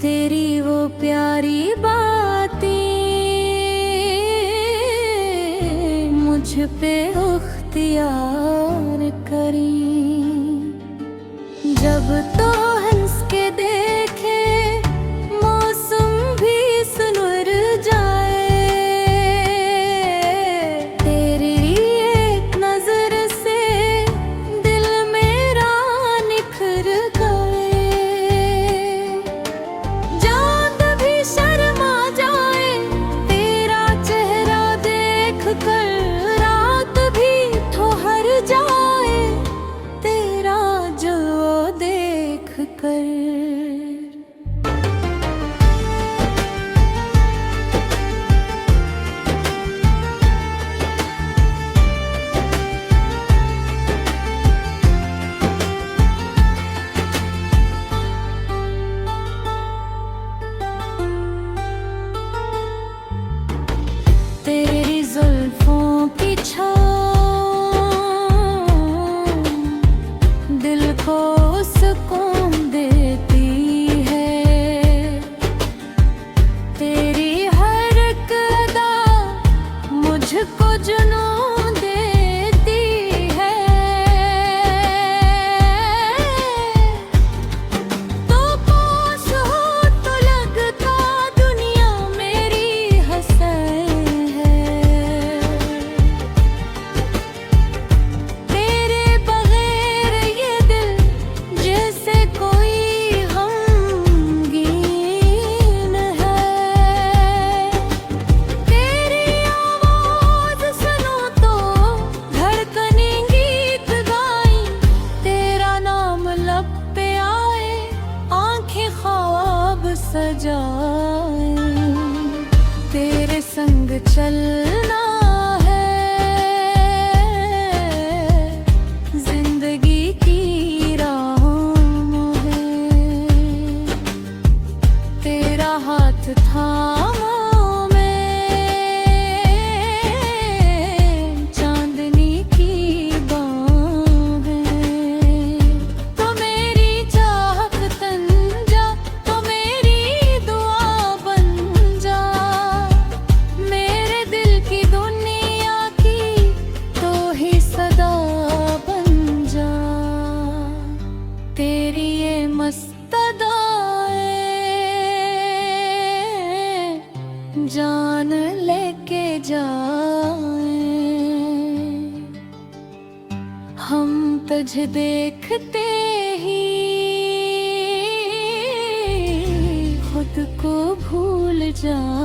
तेरी वो प्यारी बातें मुझ पे अख्तियार करी। जब तो हंस के देखे मौसम भी सुनर जाए, तेरी एक नजर से दिल मेरा निखर गए। चांद भी शर्मा जाए तेरा चेहरा देख कर, रात भी ठोहर जाए तेरा जो देख कर। तेरी जुल्फों की छाँव दिल को सुकून देती है, तेरी हर एक अदा मुझको जुनून देती है। तो पास हो तो लगता दुनिया मेरी हंसे है। तेरे बगैर ये दिल जैसे कोई गमगीन है। तेरी आवाज सुनो तो धड़कनें गीत गाएं, तेरा नाम लब पे आए आंखें ख्वाब सजाएं। तेरे संग चलना है जिंदगी की राहों में, तेरा हाथ थामा मैं चांदनी की बाहें। तो मेरी चाहत तन जा, तो मेरी दुआ बन जा, मेरे दिल की दुनिया की तो ही सदा बन जा। तेरी ये मस्त अदाएं जान लेके जाएं। हम तुझे देखते ही खुद को भूल जाएं।